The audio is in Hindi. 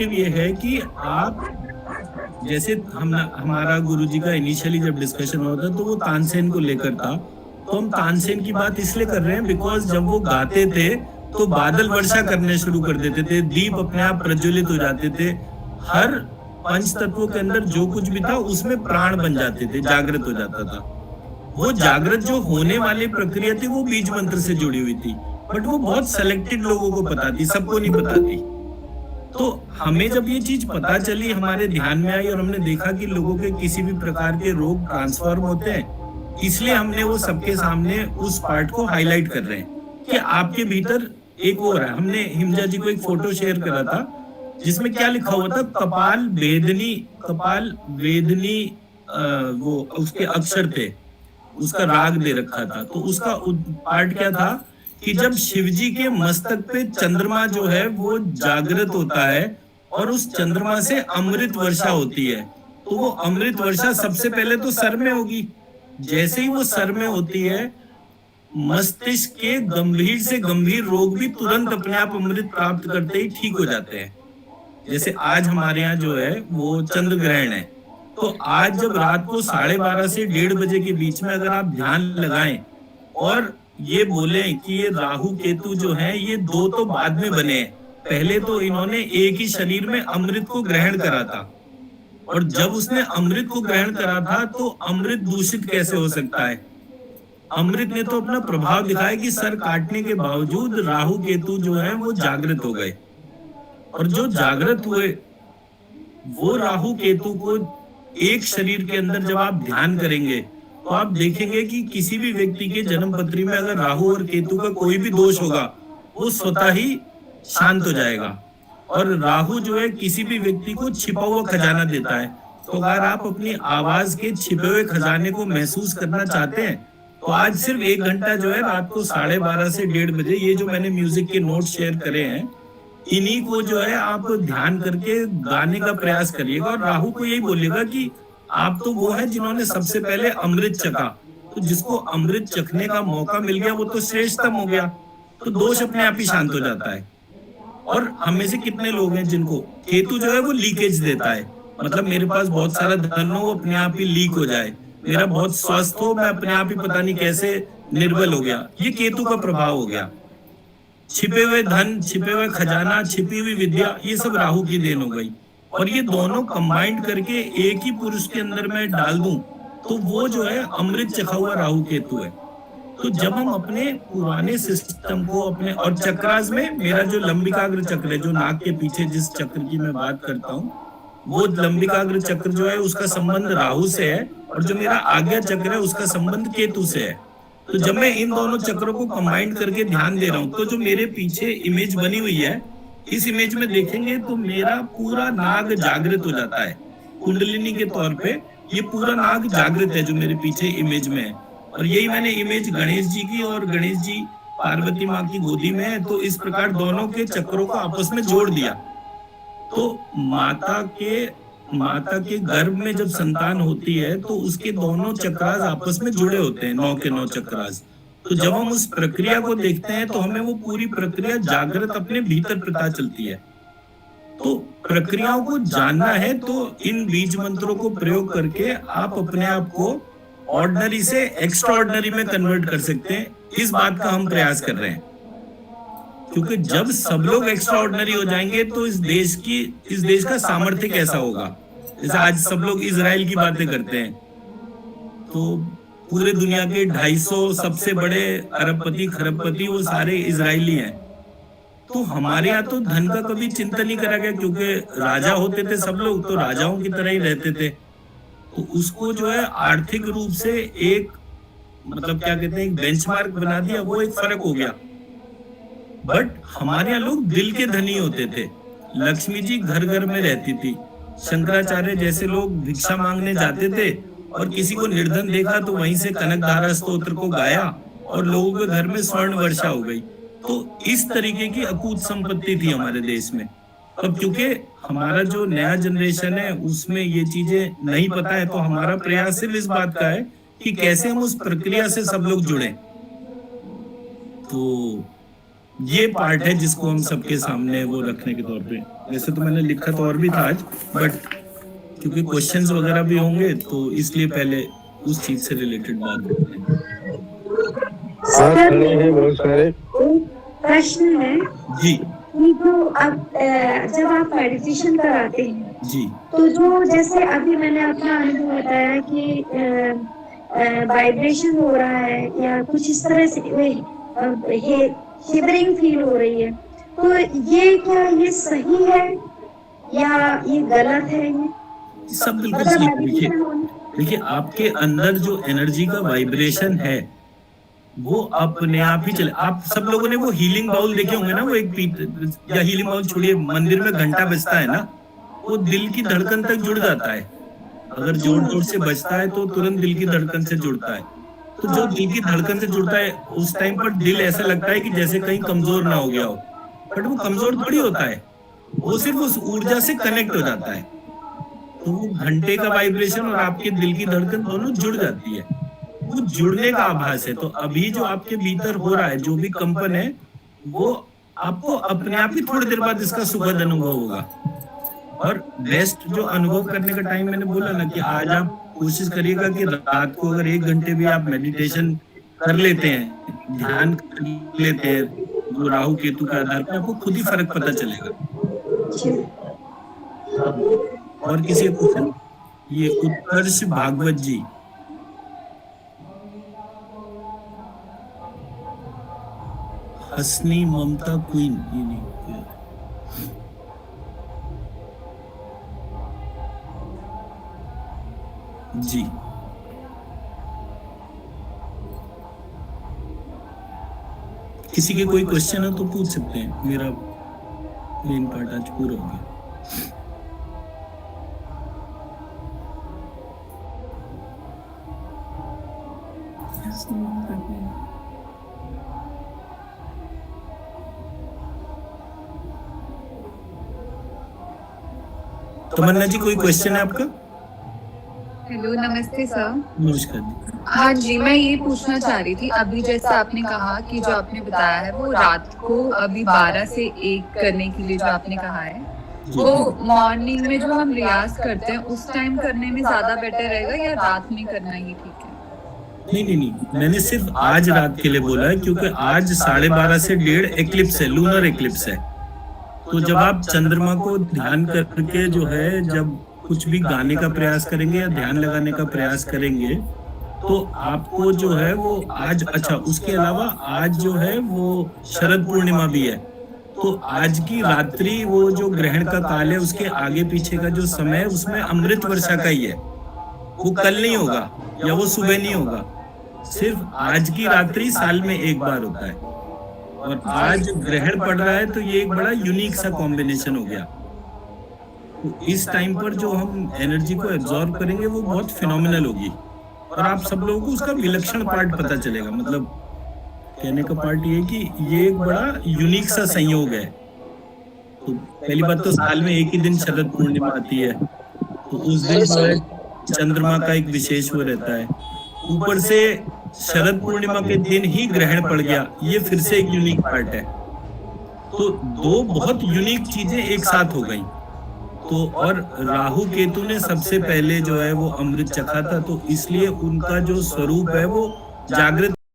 ये है कि आप जैसे हमारा गुरुजी का इनिशियली जब डिस्कशन हुआ था तो वो तानसेन को लेकर था। तो हम तानसेन की बात इसलिए कर रहे हैं बिकॉज जब वो गाते थे तो बादल वर्षा करने शुरू कर देते थे, दीप अपने आप प्रज्वलित हो जाते थे। हर पंच तत्वों के अंदर जो कुछ भी था उसमें प्राण बन जाते थे, जागृत हो जाता था। वो जागृत जो होने वाली प्रक्रिया थी वो बीज मंत्र से जुड़ी हुई थी, बट वो बहुत सेलेक्टेड लोगों को पता थी, सबको नहीं पता थी। तो हमें जब ये चीज पता चली, हमारे ध्यान में आई और हमने देखा कि लोगों के किसी भी प्रकार के रोग ट्रांसफॉर्म होते हैं, इसलिए हमने वो सबके सामने उस पार्ट को हाईलाइट कर रहे हैं कि आपके भीतर एक वो हो रहा है। हमने हिमजा जी को एक फोटो शेयर करा था जिसमें क्या लिखा हुआ था, कपाल वेदनी वो उसके अक्षर थे, उसका राग दे रखा था। तो उसका पार्ट क्या था कि जब शिवजी के मस्तक पे चंद्रमा जो है वो जागृत होता है और उस चंद्रमा से अमृत वर्षा होती है, तो वो अमृत वर्षा सबसे पहले तो सर में होगी। जैसे ही वो सर में होती है, मस्तिष्क के गंभीर से गंभीर रोग भी तुरंत अपने आप अमृत प्राप्त करते ही ठीक हो जाते हैं। जैसे आज हमारे यहाँ जो है वो चंद्र ग्रहण है, तो आज जब रात को 12:30 से 1:30 के बीच में अगर आप ध्यान लगाएं और ये बोले कि ये राहु केतु जो है ये दो तो बाद में बने हैं, पहले तो इन्होंने एक ही शरीर में अमृत को ग्रहण करा था, और जब उसने अमृत को ग्रहण करा था तो अमृत दूषित कैसे हो सकता है। अमृत ने तो अपना प्रभाव दिखाया कि सर काटने के बावजूद राहु केतु जो है वो जागृत हो गए, और जो जागृत हुए वो राहु केतु को एक शरीर के अंदर जब आप ध्यान करेंगे तो आप देखेंगे कि किसी भी व्यक्ति के जन्म पत्री में अगर राहु और केतु का कोई भी दोष होगा वो स्वतः ही शांत हो जाएगा। और राहु जो है किसी भी व्यक्ति को छिपा हुआ खजाना देता है, तो अगर आप अपनी आवाज के छिपे हुए खजाने को महसूस करना चाहते हैं तो आज सिर्फ 1 घंटा जो है रात को 12:30 से 1:30, ये जो मैंने म्यूजिक के नोट शेयर करे हैं इन्हीं को जो है आप ध्यान करके गाने का प्रयास करिएगा, और राहु को यही बोलिएगा कि आप तो वो है जिन्होंने सबसे पहले अमृत चखा, तो जिसको अमृत चखने का मौका मिल गया वो तो श्रेष्ठतम हो गया, तो दोष अपने आप ही शांत हो जाता है। और हम में से कितने लोग हैं जिनको केतु जो है वो लीकेज देता है, मतलब मेरे पास बहुत सारा धन हो वो अपने आप ही लीक हो जाए, मेरा बहुत स्वस्थ हो मैं अपने आप ही पता नहीं कैसे निर्बल हो गया, ये केतु का प्रभाव हो गया। छिपे हुए धन, छिपे हुए खजाना, छिपी हुई विद्या, ये सब राहु की देन हो गई, और ये दोनों कंबाइंड करके एक ही पुरुष के अंदर मैं डाल दूं तो वो जो है अमृत चखा हुआ राहु केतु है। तो जब हम अपने पुराने सिस्टम को अपने, और चक्रास में मेरा जो लंबिकाग्र चक्र है, जो नाक के पीछे जिस चक्र की मैं बात करता हूँ, वो लंबिकाग्र चक्र जो है उसका संबंध राहु से है, और जो मेरा आज्ञा चक्र है उसका संबंध केतु से है। तो जब मैं इन दोनों चक्रों को कंबाइंड करके ध्यान दे रहा हूं तो जो मेरे पीछे इमेज बनी हुई है, इस इमेज में देखेंगे तो मेरा पूरा नाग जागृत हो जाता है कुंडलिनी के तौर पे। ये पूरा नाग जागृत है जो मेरे पीछे इमेज में है, और यही मैंने इमेज गणेश जी की, और गणेश जी पार्वती माँ की गोदी में है, तो इस प्रकार दोनों के चक्रों को आपस में जोड़ दिया। तो माता के गर्भ में जब संतान होती है तो उसके दोनों चक्रास आपस में जुड़े होते हैं, 9 के 9 चक्रास। तो जब हम उस प्रक्रिया को देखते हैं तो हमें वो पूरी प्रक्रिया जागृत अपने भीतर पता चलती है। तो प्रक्रियाओं को जानना है तो इन बीज मंत्रों को प्रयोग करके आप अपने आप को ऑर्डिनरी से एक्स्ट्रा ऑर्डिनरी में कन्वर्ट कर सकते हैं। इस बात का हम प्रयास कर रहे हैं, क्योंकि जब सब लोग एक्स्ट्रा ऑर्डिनरी हो जाएंगे तो इस देश का सामर्थ्य कैसा होगा। जैसे आज सब लोग इजराइल की बातें करते हैं, तो पूरे दुनिया के 250 सबसे बड़े अरबपति खरबपति वो सारे इजरायली हैं। तो हमारे यहाँ तो धन का कभी चिंतन नहीं करा गया, क्योंकि राजा होते थे सब लोग तो राजाओं की तरह ही रहते थे, तो उसको जो है आर्थिक रूप से एक, मतलब क्या कहते हैं, एक बेंचमार्क बना दिया, वो एक फर्क हो गया। बट हमारे यहाँ लोग दिल के धनी होते थे, लक्ष्मी जी घर घर में रहती थी, शंकराचार्य जैसे लोग भिक्षा मांगने जाते थे और किसी को निर्धन देखा तो वहीं से कनकधारा स्तोत्र को गाया और लोगों के घर में स्वर्ण वर्षा हो गई। तो इस तरीके की अकूत संपत्ति थी हमारे देश में। अब क्योंकि हमारा जो नया जनरेशन है उसमें ये चीजें नहीं पता है, तो हमारा प्रयास सिर्फ इस बात का है कि कैसे हम उस प्रक्रिया से सब लोग जुड़े। तो ये पार्ट है जिसको हम सबके सामने वो रखने के तौर पे वैसे तो मैंने लिखा तो और भी था आज, बट क्योंकि क्वेश्चंस वगैरह भी होंगे तो इसलिए पहले उस चीज से रिलेटेड बात करते हैं। हाथ खड़े हैं बहुत सारे। प्रश्न है जी कि जो अब जब आप मेडिटेशन कराते हैं जी तो जो जैसे अभी मैंने अपना अनुभव बताया कि वाइब्रेशन हो रहा है या कुछ इस तरह से शिवरिंग फील हो रही है, तो ये क्या ये सही है या ये गलत है? ये सब बिल्कुल मतलब सही है। मेडिटेशन होने देखिए आपके अंदर जो एनर्जी का वाइब्रेशन है वो अपने आप ही चले। आप सब लोगों ने वो हीलिंग बाउल देखे होंगे ना, वो एक या हीलिंग बाउल छोड़िए, मंदिर में घंटा बजता है ना, वो दिल की धड़कन तक जुड़ जाता है। अगर जोर जोर से बजता है तो तुरंत दिल की धड़कन से जुड़ता है। तो जो दिल की धड़कन से जुड़ता है उस टाइम पर दिल ऐसा लगता है कि जैसे कहीं कमजोर ना हो गया हो, बट वो कमजोर थोड़ी होता है, वो सिर्फ उस ऊर्जा से कनेक्ट हो जाता है। तो वो घंटे का वाइब्रेशन और आपके दिल की धड़कन दोनों जुड़ जाती है, वो जुड़ने का आभास है। तो अभी जो आपके भीतर हो रहा है जो भी कंपन है वो आपको अपने आप ही थोड़ी देर बाद इसका सुखद अनुभव होगा। और बेस्ट जो अनुभव करने का टाइम मैंने बोला ना कि आज आप कोशिश करिएगा कि रात को अगर 1 घंटे भी आप मेडिटेशन कर लेते हैं, ध्यान कर लेते हैं जो राहु केतु के आधार पर, आपको खुद ही फर्क पता चलेगा। और किसी का क्वेश्चन? ये उत्कर्ष भागवत जी, हसनी ममता क्वीन, ये नहीं जी। किसी के कोई क्वेश्चन हो तो पूछ सकते हैं, मेरा मेन पार्ट आज पूरा हो गया। तमन्ना जी कोई क्वेश्चन है आपका? हेलो, नमस्ते सर। नमस्कार जी। हाँ जी, मैं ये पूछना चाह रही थी, अभी जैसा आपने कहा कि जो आपने बताया है वो रात को अभी 12 से 1 करने के लिए जो आपने कहा है, वो मॉर्निंग में जो हम रियाज करते हैं उस टाइम करने में ज्यादा बेटर रहेगा या रात में करना ही ठीक है? नहीं, मैंने सिर्फ आज रात के लिए बोला है क्योंकि आज 12:30 से 1:30 एक्लिप्स है, लूनर एक्लिप्स है। तो जब आप चंद्रमा को ध्यान करके जो है जब कुछ भी गाने का प्रयास करेंगे या ध्यान लगाने का प्रयास करेंगे तो आपको जो है वो आज, अच्छा उसके अलावा आज जो है वो शरद पूर्णिमा भी है, तो आज की रात्रि वो जो ग्रहण का काल है उसके आगे पीछे का जो समय है उसमें अमृत वर्षा का ही है, वो कल नहीं होगा या वो सुबह नहीं होगा, सिर्फ आज की रात्रि साल में एक बार होता है। और आज ग्रहण पड़ रहा है तो ये एक बड़ा यूनिक सा कॉम्बिनेशन हो गया। तो इस टाइम पर जो हम एनर्जी को एब्जॉर्ब करेंगे वो बहुत फिनोमिनल होगी और आप सब लोगों को उसका विलक्षण पार्ट पता चलेगा। मतलब कहने का पार्ट ये कि ये एक बड़ा यूनिक सा संयोग है। तो पहली बात तो साल में एक ही दिन शरद पूर्णिमा आती है, तो उस दिन जो है चंद्रमा का एक विशेष वो रहता है, ऊपर से शरद पूर्णिमा के दिन ही ग्रहण पड़ गया, ये फिर से एक यूनिक पार्ट है। तो दो बहुत यूनिक चीजें एक साथ हो गई। तो और राहु केतु ने सबसे पहले जो है वो अमृत चखा था, तो इसलिए उनका जो स्वरूप है वो जागृत